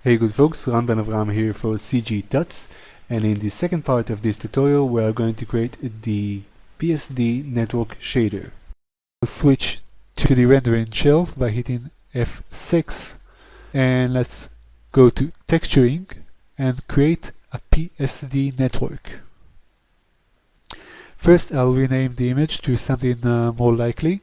Hey good folks, Ran Ben Avram here for CG Tuts, and in the second part of this tutorial we are going to create the PSD network shader. We'll switch to the rendering shelf by hitting F6, and let's go to texturing and create a PSD network. First I'll rename the image to something more likely,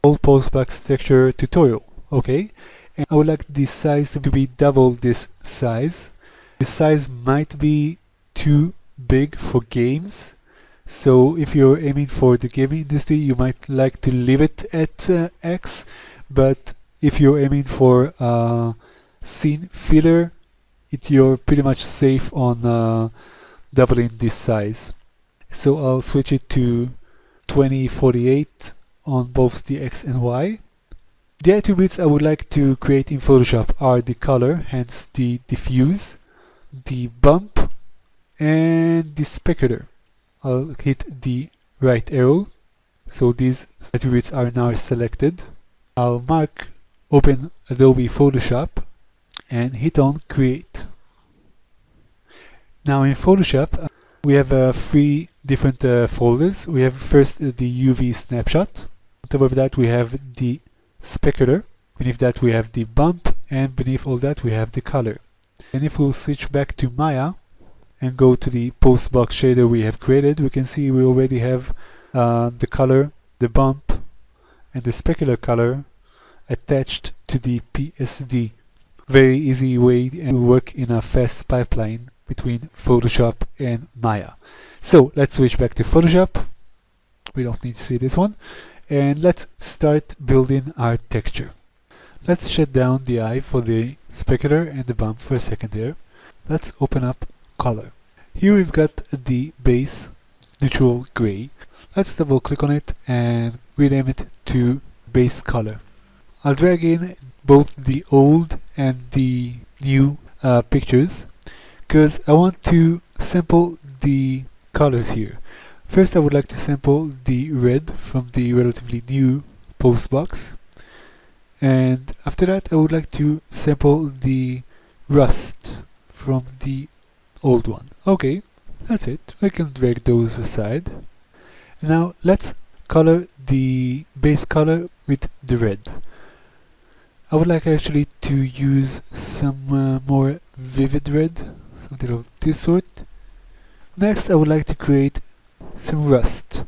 All Postbox Texture Tutorial, okay? And I would like the size to be double this size. The size might be too big for games, so if you're aiming for the gaming industry you might like to leave it at X, but if you're aiming for scene filler, you're pretty much safe on doubling this size. So I'll switch it to 2048 on both the X and Y. The attributes I would like to create in Photoshop are the color, hence the diffuse, the bump, and the specular. I'll hit the right arrow, so these attributes are now selected. I'll open Adobe Photoshop, and hit on Create. Now in Photoshop, we have 3 different folders. We have first the UV snapshot. On top of that we have the specular, beneath that we have the bump, and beneath all that we have the color. And if we'll switch back to Maya and go to the postbox shader we have created, we can see we already have the color, the bump, and the specular color attached to the PSD. Very easy way to work in a fast pipeline between Photoshop and Maya. So let's switch back to Photoshop. We don't need to see this one. And let's start building our texture. Let's shut down the eye for the specular and the bump for a second there. Let's open up color. Here we've got the base neutral gray. Let's double click on it and rename it to base color. I'll drag in both the old and the new pictures because I want to sample the colors here. First I would like to sample the red from the relatively new postbox, and after that I would like to sample the rust from the old one. Okay, that's it. I can drag those aside. And now let's color the base color with the red. I would like actually to use some more vivid red, something of this sort. Next I would like to create some rust.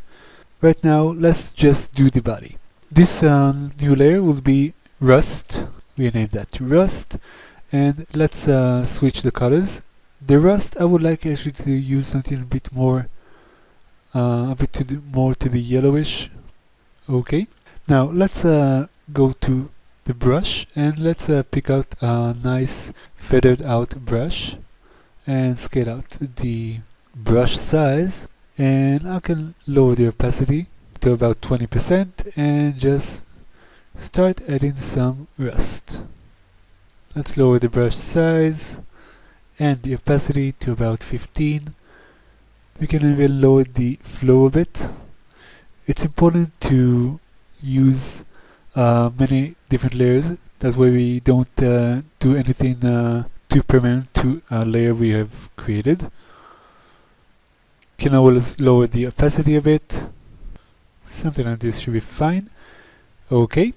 Right now let's just do the body. This new layer will be rust. We name that to rust, and let's switch the colors. The rust I would like actually to use something a bit more more to the yellowish. Okay, now let's go to the brush and let's pick out a nice feathered out brush and scale out the brush size. And I can lower the opacity to about 20% and just start adding some rust. Let's lower the brush size and the opacity to about 15. We can even lower the flow a bit. It's important to use many different layers, that way we don't do anything too permanent to a layer we have created. Can always lower the opacity a bit. Something like this should be fine. Okay.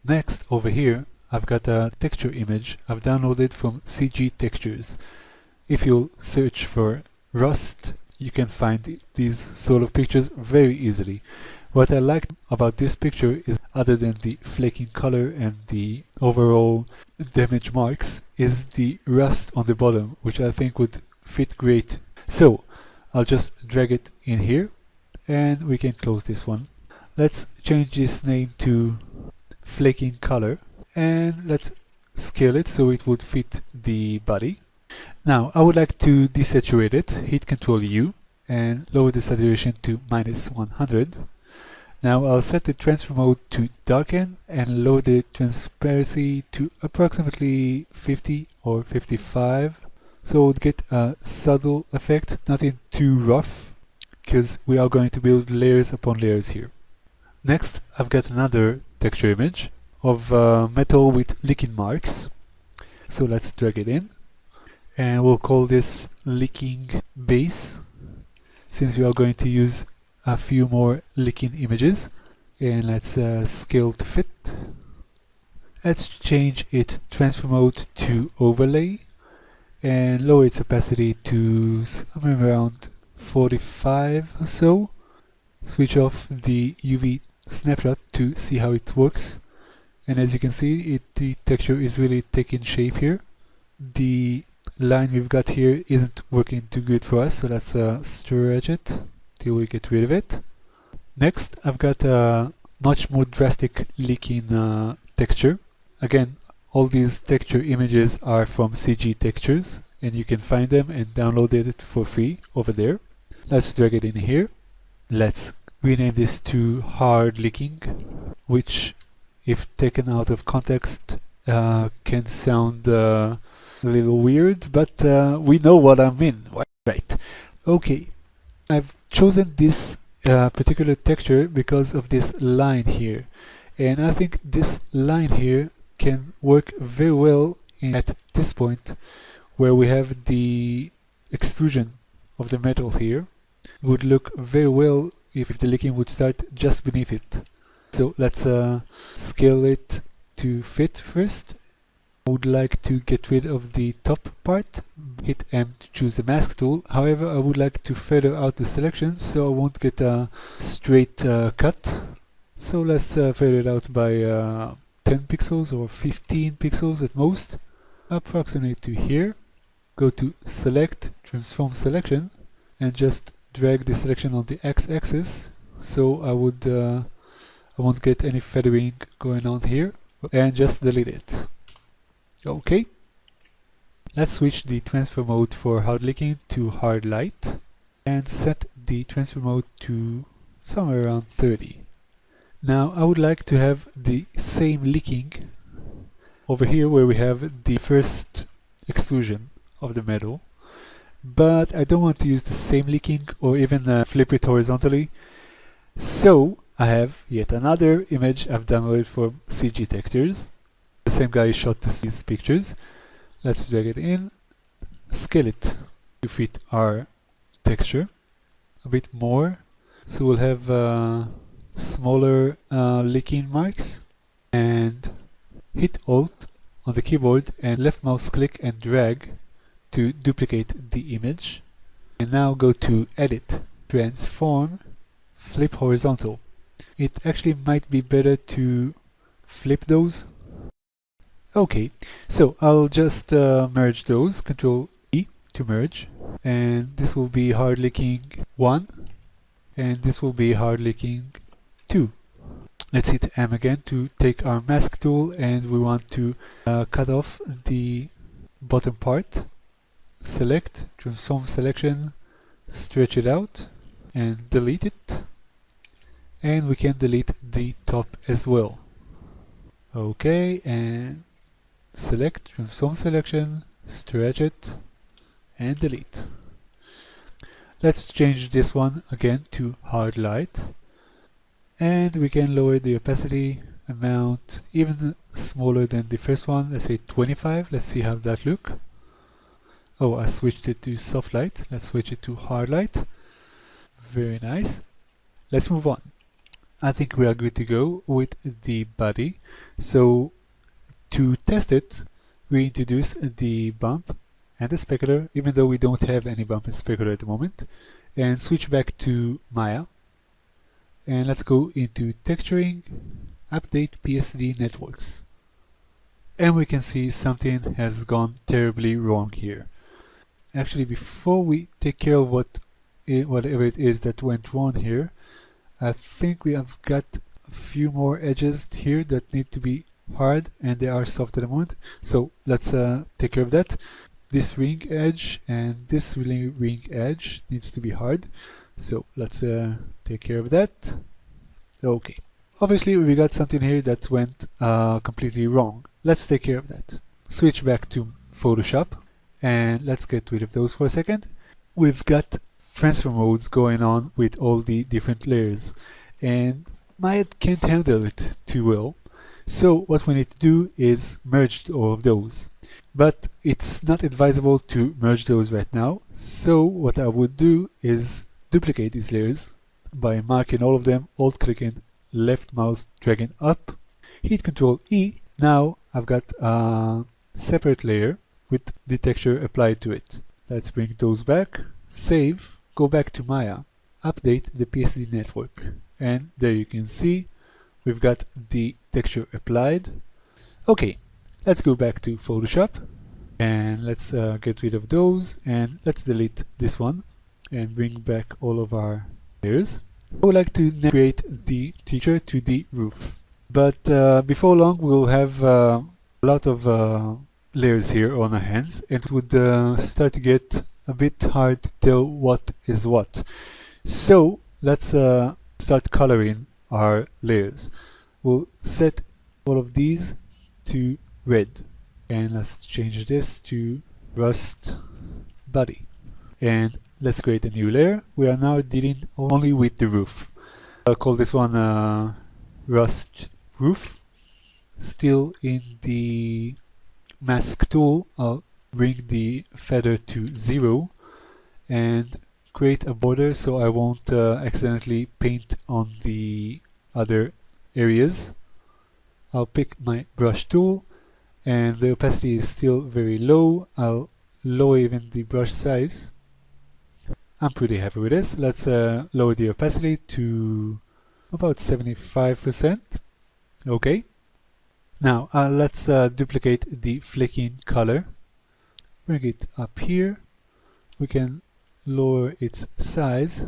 Next, over here, I've got a texture image I've downloaded from CG Textures. If you'll search for rust, you can find these sort of pictures very easily. What I like about this picture is, other than the flaking color and the overall damage marks, is the rust on the bottom, which I think would fit great. So I'll just drag it in here and we can close this one. Let's change this name to flaking color and let's scale it so it would fit the body. Now I would like to desaturate it. Hit Ctrl U and lower the saturation to -100. Now I'll set the transfer mode to darken and lower the transparency to approximately 50 or 55. So we'll get a subtle effect, nothing too rough, because we are going to build layers upon layers here. Next, I've got another texture image of metal with licking marks. So let's drag it in, and we'll call this leaking base, since we are going to use a few more leaking images. And let's scale to fit. Let's change its transfer mode to overlay and lower its opacity to somewhere around 45 or so. Switch off the UV snapshot to see how it works. And as you can see, the texture is really taking shape here. The line we've got here isn't working too good for us, so let's stretch it till we get rid of it. Next, I've got a much more drastic leaking texture. Again, all these texture images are from CG Textures, and you can find them and download it for free over there. Let's drag it in here. Let's rename this to hard leaking, which, if taken out of context, can sound a little weird, but we know what I mean, right? Okay, I've chosen this particular texture because of this line here, and I think this line here can work very well at this point where we have the extrusion of the metal here. It would look very well if the leaking would start just beneath it. So let's scale it to fit first. I would like to get rid of the top part. Hit M to choose the mask tool. However, I would like to feather out the selection so I won't get a straight cut. So let's feather it out by 10 pixels or 15 pixels at most. Approximate to here. Go to Select, Transform Selection, and just drag the selection on the x-axis, so I won't get any feathering going on here, and just delete it. Okay. Let's switch the transfer mode for hard leaking to hard light, and set the transfer mode to somewhere around 30. Now I would like to have the same leaking over here where we have the first extrusion of the metal, but I don't want to use the same leaking or even flip it horizontally. So I have yet another image I've downloaded from CG Textures. The same guy shot these pictures. Let's drag it in, scale it to fit our texture a bit more, so we'll have smaller leaking marks, and hit Alt on the keyboard and left mouse click and drag to duplicate the image. And now go to Edit, Transform, Flip Horizontal. It actually might be better to flip those. Okay, so I'll just merge those, Control E to merge, and this will be hard leaking 1, and this will be hard leaking 2. Let's hit M again to take our mask tool, and we want to cut off the bottom part. Select, Transform Selection, stretch it out, and delete it. And we can delete the top as well. Okay, and select, Transform Selection, stretch it, and delete. Let's change this one again to hard light, and we can lower the opacity amount even smaller than the first one. Let's say 25. Let's see how that look. Oh, I switched it to soft light. Let's switch it to hard light. Very nice. Let's move on. I think we are good to go with the body. So to test it, we introduce the bump and the specular, even though we don't have any bump and specular at the moment, and switch back to Maya. And let's go into texturing, update PSD networks. And we can see something has gone terribly wrong here. Actually, before we take care of whatever it is that went wrong here, I think we have got a few more edges here that need to be hard, and they are soft at the moment. So let's take care of that. This ring edge and this ring edge needs to be hard. So let's take care of that. Okay. Obviously, we got something here that went completely wrong. Let's take care of that. Switch back to Photoshop, and let's get rid of those for a second. We've got transfer modes going on with all the different layers, and Maya can't handle it too well. So what we need to do is merge all of those. but it's not advisable to merge those right now. So what I would do is duplicate these layers by marking all of them, alt clicking, left mouse dragging up, hit Control E. Now I've got a separate layer with the texture applied to it. Let's bring those back, save, go back to Maya, update the PSD network, and there you can see we've got the texture applied. Okay, let's go back to Photoshop and let's get rid of those, and let's delete this one and bring back all of our layers. I would like to create the texture to the roof, but before long we'll have a lot of layers here on our hands, and it would start to get a bit hard to tell what is what. So let's start coloring our layers. We'll set all of these to red, and let's change this to rust body, and let's create a new layer. We are now dealing only with the roof. I'll call this one rust roof. Still in the mask tool, I'll bring the feather to 0 and create a border so I won't accidentally paint on the other areas. I'll pick my brush tool, and the opacity is still very low. I'll lower even the brush size. I'm pretty happy with this. Let's lower the opacity to about 75%. Okay. Now let's duplicate the flicking color. Bring it up here. We can lower its size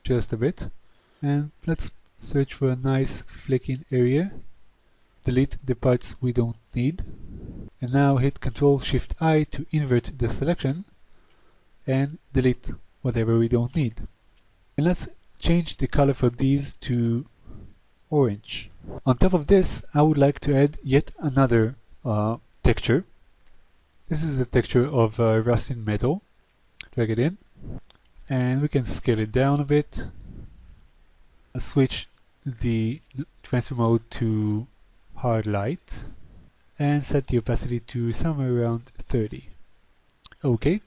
just a bit, and let's search for a nice flicking area. Delete the parts we don't need, and now hit Ctrl Shift I to invert the selection and delete whatever we don't need. And let's change the color for these to orange. On top of this, I would like to add yet another texture. This is the texture of rusting metal. Drag it in, and we can scale it down a bit. Switch the transfer mode to hard light and set the opacity to somewhere around 30. Okay,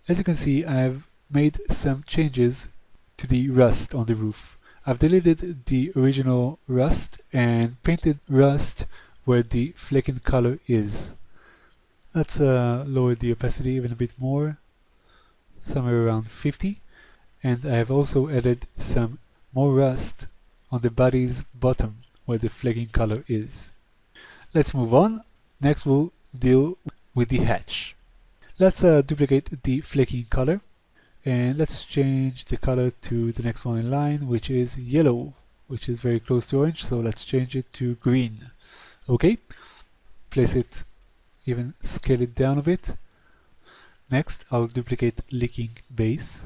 as you can see, I've made some changes to the rust on the roof. I've deleted the original rust and painted rust where the flecking color is. Let's lower the opacity even a bit more, somewhere around 50, and I have also added some more rust on the body's bottom where the flecking color is. Let's move on. Next we'll deal with the hatch. Let's duplicate the flecking color, and let's change the color to the next one in line, which is yellow, which is very close to orange, so let's change it to green. Okay, place it, even scale it down a bit. Next I'll duplicate licking base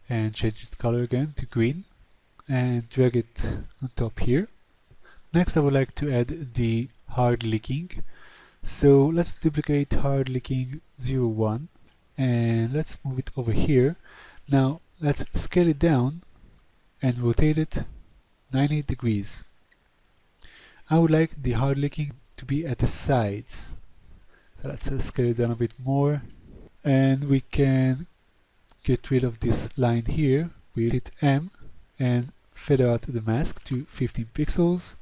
and change its color again to green and drag it on top here. Next I would like to add the hard licking, so let's duplicate hard licking 01 and let's move it over here. Now let's scale it down and rotate it 90 degrees. I would like the hard licking to be at the sides, so let's scale it down a bit more, and we can get rid of this line here. We hit M and feather out the mask to 15 pixels.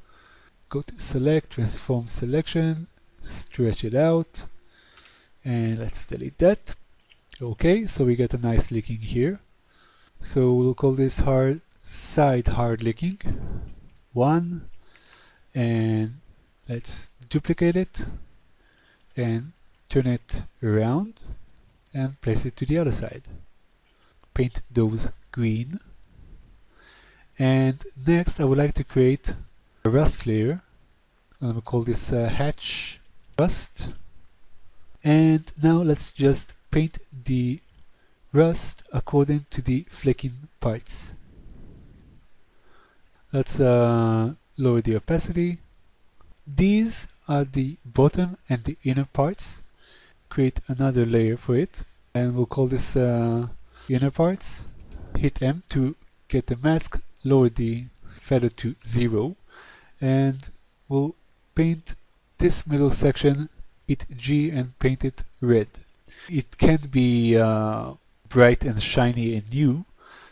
Go to select, transform selection, stretch it out, and let's delete that. Okay, so we get a nice licking here. So we'll call this side hard licking 1, and let's duplicate it and turn it around and place it to the other side. Paint those green. And next I would like to create a rust layer. I'm going to call this hatch rust. And now let's just paint the rust according to the flecking parts. Let's lower the opacity. These are the bottom and the inner parts. Create another layer for it, and we'll call this inner parts. Hit M to get the mask, lower the feather to 0, and we'll paint this middle section hit G and paint it red. It can't be bright and shiny and new,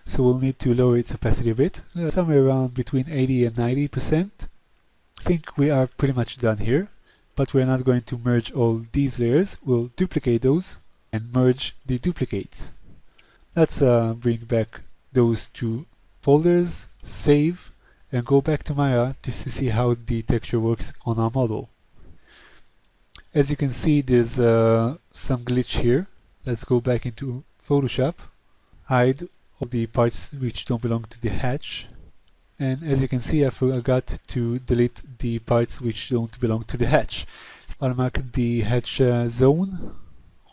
so we'll need to lower its opacity a bit, somewhere around between 80 and 90%. I think we are pretty much done here, but we're not going to merge all these layers. We'll duplicate those and merge the duplicates. Let's bring back those two folders, save, and go back to Maya to see how the texture works on our model. As you can see, there's some glitch here. Let's go back into Photoshop, hide all the parts which don't belong to the hatch. And as you can see, I forgot to delete the parts which don't belong to the hatch. I'll mark the hatch zone,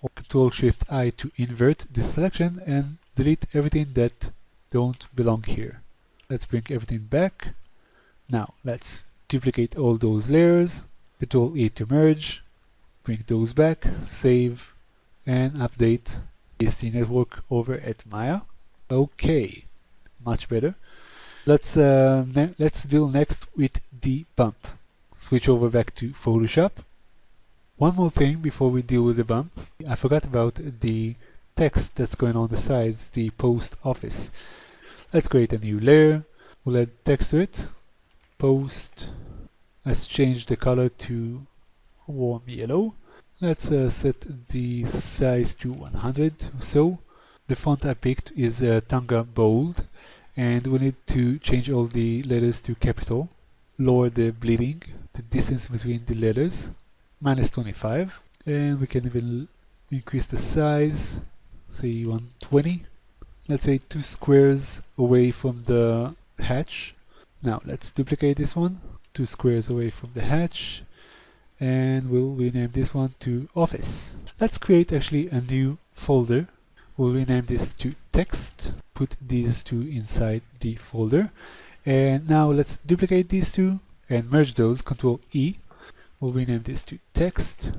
or Ctrl-Shift-I to invert the selection and delete everything that don't belong here. Let's bring everything back. Now let's duplicate all those layers, Ctrl-E to merge, bring those back, save, and update the network over at Maya. Okay, much better. Let's deal next with the bump. Switch over back to Photoshop. One more thing before we deal with the bump. I forgot about the text that's going on the sides, the post office. Let's create a new layer. We'll add text to it. Post. Let's change the color to warm yellow. Let's set the size to 100 or so. The font I picked is Tonga Bold, and we need to change all the letters to capital. Lower the bleeding, the distance between the letters, -25, and we can even increase the size, say 120. Let's say 2 squares away from the hatch. Now let's duplicate this one, 2 squares away from the hatch, and we'll rename this one to Office. Let's create actually a new folder. We'll rename this to Text, put these two inside the folder, and now let's duplicate these two and merge those, Ctrl-E. We'll rename this to Text.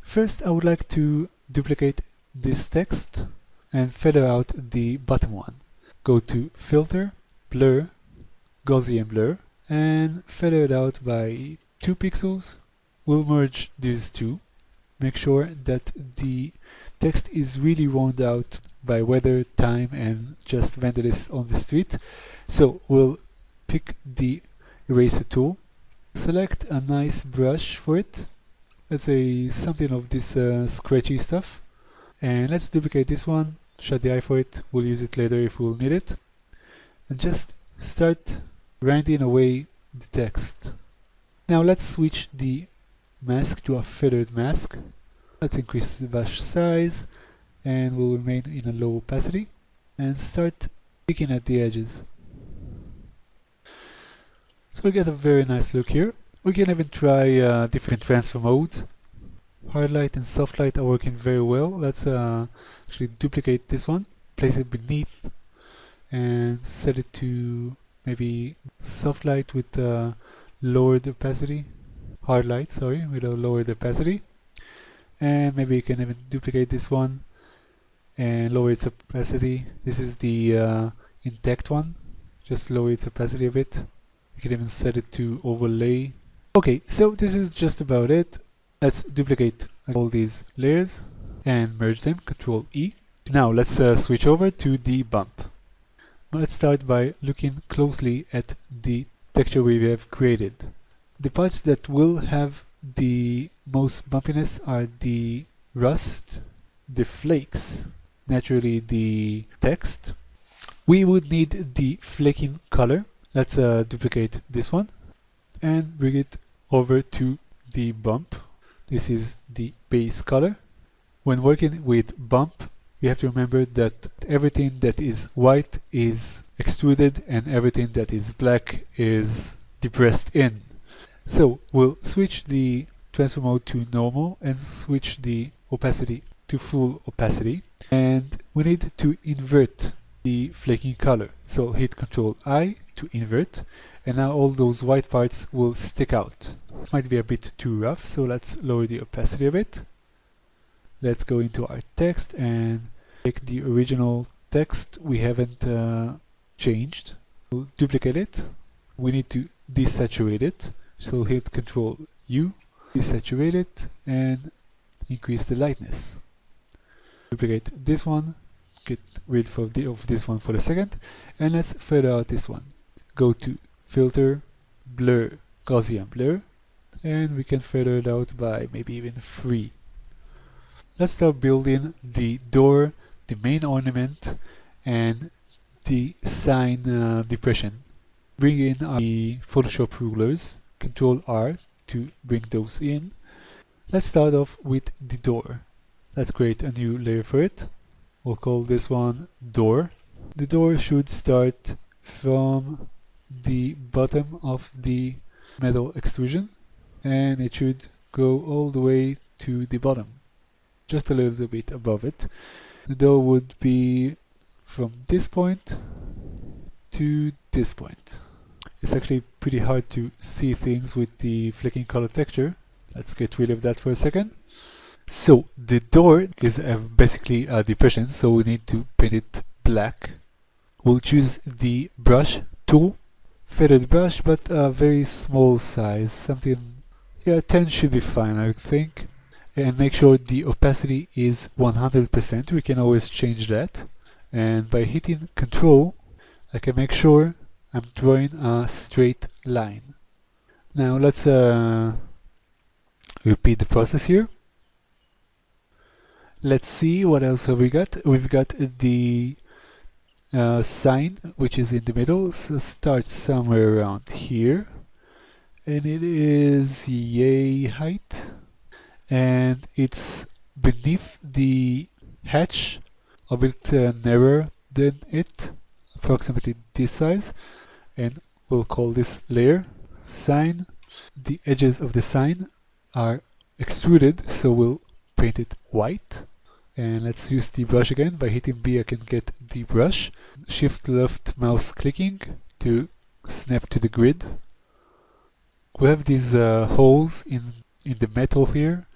First, I would like to duplicate this text and feather out the bottom one. Go to Filter, Blur, Gaussian Blur, and feather it out by 2 pixels. We'll merge these two. Make sure that the text is really rounded out by weather, time, and just vandalism on the street. So we'll pick the eraser tool, select a nice brush for it. Let's say something of this scratchy stuff, and let's duplicate this one, shut the eye for it. We'll use it later if we'll need it, and just start grinding away the text. Now let's switch the mask to a feathered mask. Let's increase the brush size, and we'll remain in a low opacity and start picking at the edges. So we get a very nice look here. We can even try different transfer modes. Hard light and soft light are working very well. Let's actually duplicate this one, place it beneath, and set it to maybe soft light with lowered opacity. Hard light, sorry, with a lowered opacity. And maybe you can even duplicate this one and lower its opacity. This is the intact one. Just lower its opacity a bit. You can even set it to overlay. Okay, so this is just about it. Let's duplicate all these layers and merge them, Ctrl-E. Now let's switch over to the bump. Let's start by looking closely at the texture we have created. The parts that will have the most bumpiness are the rust, the flakes, naturally the text. We would need the flaking color. Let's duplicate this one and bring it over to the bump. This is the base color. When working with bump, you have to remember that everything that is white is extruded and everything that is black is depressed in. So we'll switch the transfer mode to normal and switch the opacity to full opacity, and we need to invert the flaking color. So hit Ctrl-I to invert, and now all those white parts will stick out. It might be a bit too rough, so let's lower the opacity a bit. Let's go into our text and take the original text we haven't changed. We'll duplicate it. We need to desaturate it, so hit Ctrl-U, desaturate it and increase the lightness. Duplicate this one, get rid of this one for the second, and let's feather out this one. Go to Filter, Blur, Gaussian Blur, and we can feather it out by maybe even 3. Let's start building the door, the main ornament, and the sign depression. Bring in the Photoshop rulers, Control R to bring those in. Let's start off with the door. Let's create a new layer for it. We'll call this one Door. The door should start from the bottom of the metal extrusion, and it should go all the way to the bottom, just a little bit above it. The door would be from this point to this point. It's actually pretty hard to see things with the flicking color texture. Let's get rid of that for a second. So the door is basically a depression, so we need to paint it black. We'll choose the brush tool, feathered brush, but a very small size, something, yeah, 10 should be fine, I think. And make sure the opacity is 100%. We can always change that. And by hitting Control, I can make sure I'm drawing a straight line. Now let's repeat the process here. Let's see what else have we got. We've got the sign, which is in the middle, so starts somewhere around here, and it is yay height, and it's beneath the hatch, a bit narrower than it, approximately this size, and we'll call this layer sign. The edges of the sign are extruded, so we'll paint it white. And let's use the brush again. By hitting B I can get the brush. Shift left mouse clicking to snap to the grid. We have these holes in the metal here,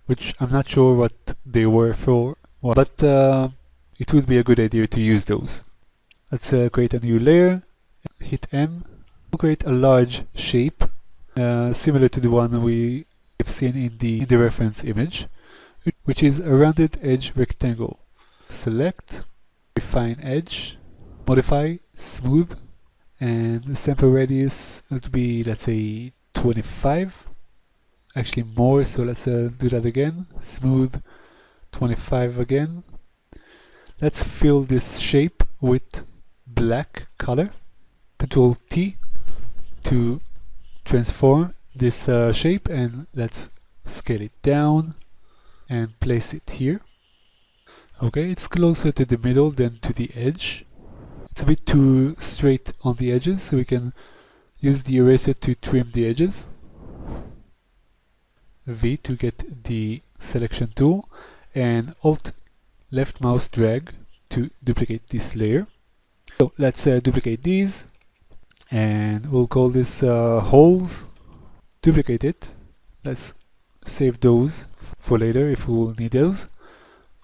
which I'm not sure what they were for, but it would be a good idea to use those. Let's create a new layer, hit M. We'll create a large shape, similar to the one we have seen in the reference image, which is a rounded edge rectangle. Select, refine edge, modify, smooth, and the sample radius would be, let's say, 25. Actually more, so let's do that again. Smooth, 25 again. Let's fill this shape with black color. Control T to transform this shape, and let's scale it down and place it here. Okay, it's closer to the middle than to the edge. It's a bit too straight on the edges, so we can use the eraser to trim the edges. V to get the selection tool, and Alt left mouse drag to duplicate this layer. So let's duplicate these, and we'll call this holes. Duplicate it. Let's save those for later if we will need those.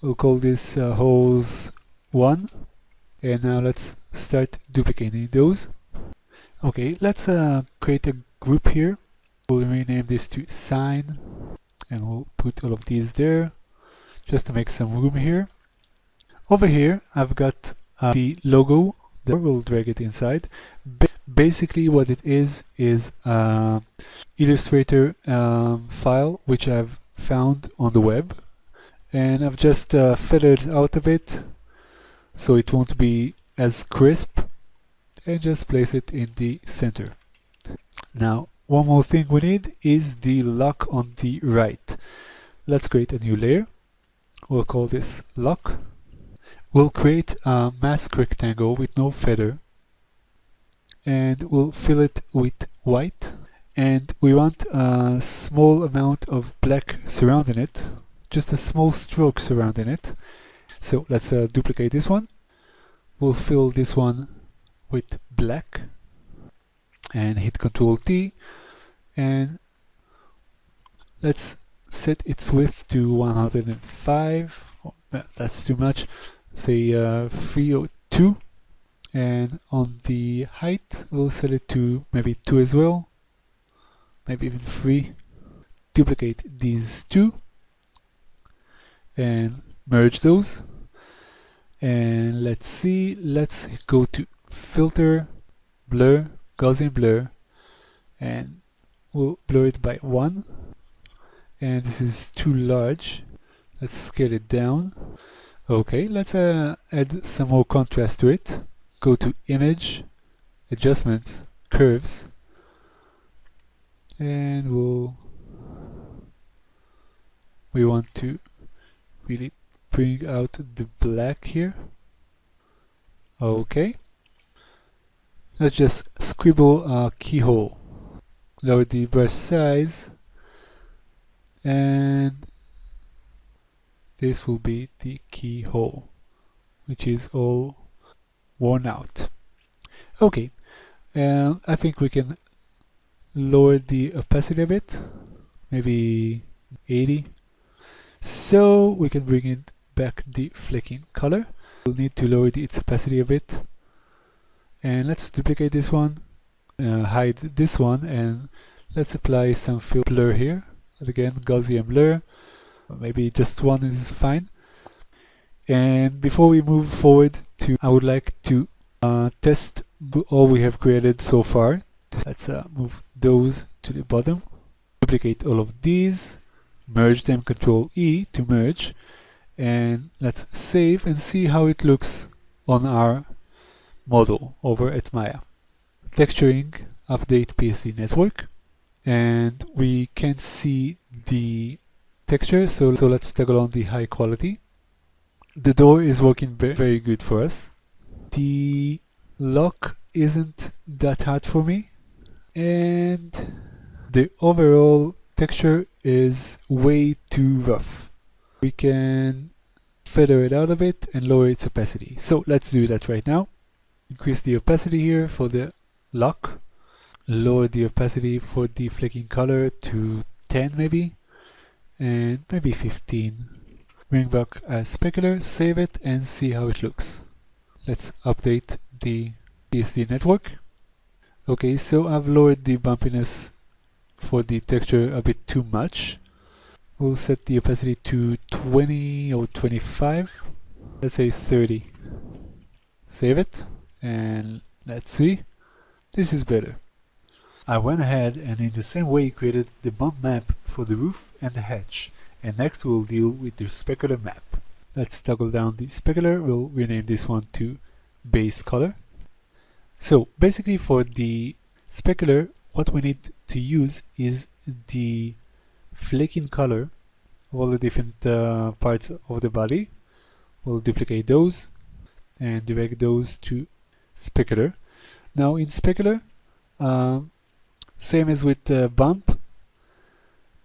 We'll call this holes 1, and now let's start duplicating those. Okay, let's create a group here. We'll rename this to sign, and we'll put all of these there just to make some room here. Over here I've got the logo. We'll drag it inside. Basically what it is Illustrator file which I've found on the web, and I've just feathered out of it so it won't be as crisp, and just place it in the center. Now one more thing we need is the lock on the right. Let's create a new layer. We'll call this lock. We'll create a mask rectangle with no feather, and we'll fill it with white, and we want a small amount of black surrounding it, just a small stroke surrounding it. So let's duplicate this one. We'll fill this one with black and hit Ctrl T, and let's set its width to 105. Oh, that's too much. Say 302, and on the height we'll set it to maybe 2 as well, maybe even 3. duplicate these two and merge those. And let's see, let's go to filter, blur, Gaussian blur, and we'll blur it by 1. And this is too large. Let's scale it down. Okay, let's add some more contrast to it. Go to image, adjustments, curves, and we want to really bring out the black here. Okay, let's just scribble a keyhole. Lower the brush size, and this will be the keyhole, which is all worn out. Okay, I think we can lower the opacity a bit, maybe 80, so we can bring it back the flecking color. We'll need to lower its opacity a bit, and let's duplicate this one, hide this one, and let's apply some fill blur here. Again, Gaussian blur, maybe just one is fine. And before we move forward I would like to test all we have created so far. Let's move those to the bottom, duplicate all of these, merge them, Control E to merge, and let's save and see how it looks on our model over at Maya. Texturing, update PSD network, and we can see the texture, so let's toggle on the high quality. The door is working very good for us. The lock isn't that hard for me, and the overall texture is way too rough. We can feather it out a bit and lower its opacity. So let's do that right now. Increase the opacity here for the lock. Lower the opacity for the flecking color to 10 maybe, and maybe 15. Bring back a specular, save it, and see how it looks. Let's update the PSD network. Okay, so I've lowered the bumpiness for the texture a bit too much. We'll set the opacity to 20 or 25. Let's say 30. Save it, and let's see. This is better. I went ahead and in the same way created the bump map for the roof and the hatch. And next we'll deal with the specular map. Let's toggle down the specular. We'll rename this one to base color. So basically for the specular, what we need to use is the flecking color of all the different parts of the body. We'll duplicate those and direct those to specular. Now in specular, same as with bump,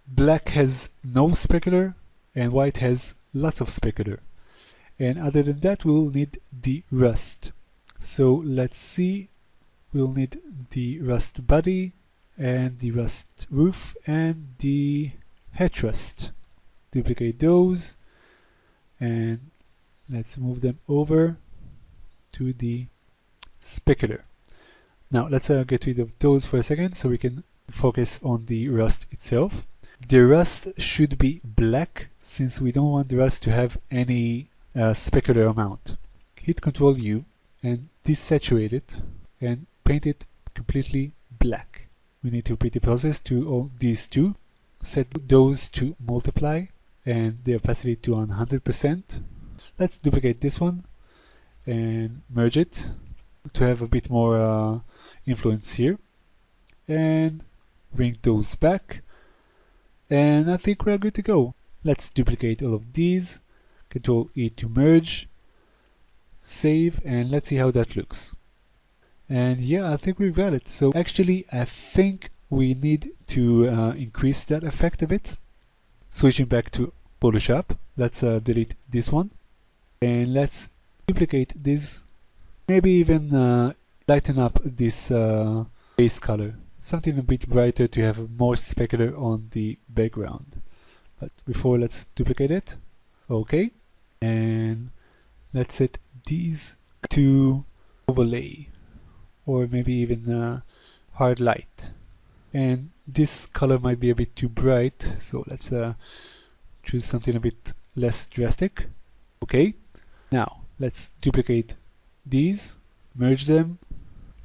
black has no specular and white has lots of specular. And other than that, we'll need the rust. So let's see, we'll need the rust body and the rust roof and the hatch rust. Duplicate those and let's move them over to the specular. Now let's get rid of those for a second so we can focus on the rust itself. The rust should be black since we don't want the rust to have any specular amount. Hit Ctrl U and desaturate it and paint it completely black. We need to repeat the process to all these two. Set those to multiply and the opacity to 100%. Let's duplicate this one and merge it to have a bit more influence here, and bring those back, and I think we're good to go. Let's duplicate all of these, Control E to merge, save, and let's see how that looks. And yeah, I think we've got it. So actually I think we need to increase that effect a bit. Switching back to Photoshop, let's delete this one and let's duplicate this, maybe even lighten up this base color, something a bit brighter to have more specular on the background. But before, let's duplicate it. Okay, and let's set these to overlay or maybe even hard light, and this color might be a bit too bright, so let's choose something a bit less drastic. Okay, now let's duplicate these, merge them,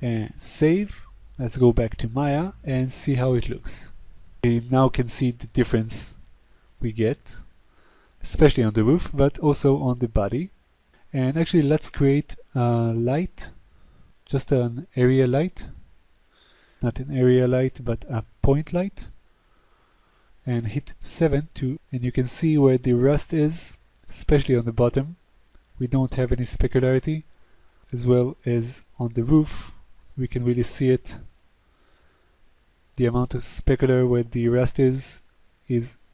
and save. Let's go back to Maya and see how it looks. We now can see the difference we get, especially on the roof, but also on the body. And actually, let's create a light, just an area light, not an area light, but a point light, and hit 7 and you can see where the rust is, especially on the bottom. We don't have any specularity, as well as on the roof. We can really see it. The amount of specular where the rust is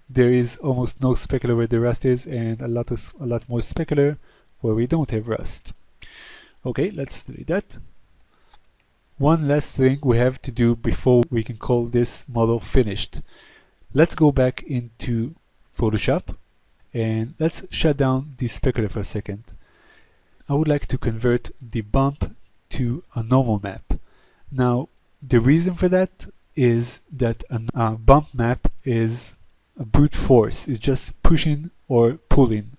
there is almost no specular where the rust is, and a lot more specular where we don't have rust. Okay, let's delete that. One last thing we have to do before we can call this model finished. Let's go back into Photoshop and let's shut down the specular for a second. I would like to convert the bump to a normal map. Now, the reason for that is that a bump map is a brute force. It's just pushing or pulling,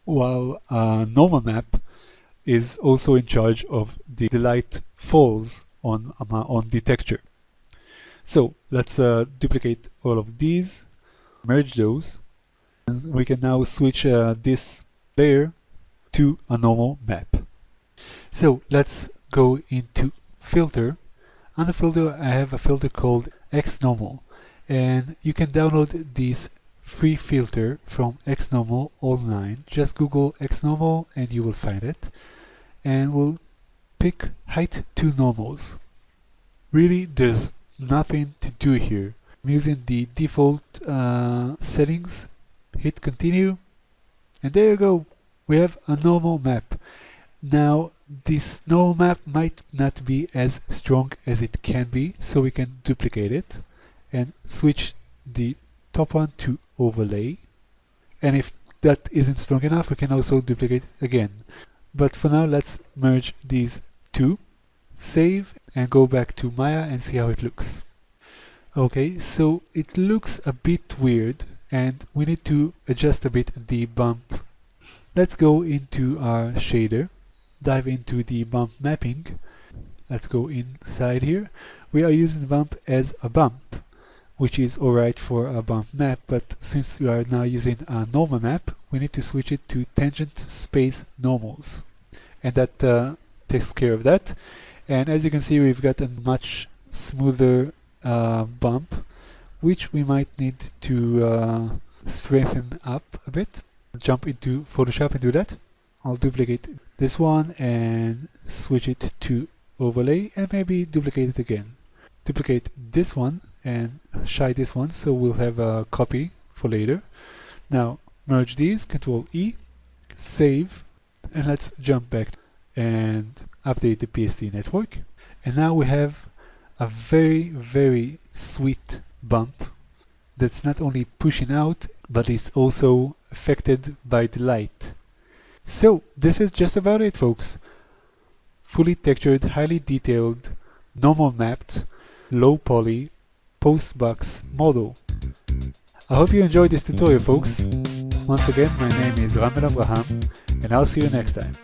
while a normal map is also in charge of the light falls on the texture. So let's duplicate all of these, merge those, and we can now switch this layer to a normal map. So let's go into filter. Under filter, I have a filter called XNormal, and you can download this free filter from XNormal online. Just Google XNormal and you will find it, and we'll pick height to normals. Really, there's nothing to do here. I'm using the default settings, hit continue, and there you go. We have a normal map. Now, this normal map might not be as strong as it can be, so we can duplicate it and switch the top one to overlay. And if that isn't strong enough, we can also duplicate it again. But for now, let's merge these two, save, and go back to Maya and see how it looks. Okay, so it looks a bit weird and we need to adjust a bit the bump. Let's go into our shader, dive into the bump mapping. Let's go inside here. We are using the bump as a bump, which is alright for a bump map, but since we are now using a normal map, we need to switch it to tangent space normals, and that takes care of that. And as you can see, we've got a much smoother bump, which we might need to strengthen up a bit. Jump into Photoshop and do that. I'll duplicate this one and switch it to overlay, and maybe duplicate it again. Duplicate this one and shy this one, so we'll have a copy for later. Now merge these, Control E, save, and let's jump back and update the PSD network. And now we have a very sweet bump that's not only pushing out, but it's also affected by the light. So this is just about it, folks. Fully textured, highly detailed, normal mapped, low poly, post box model. I hope you enjoyed this tutorial, folks. Once again, my name is Ramel Avraham, and I'll see you next time.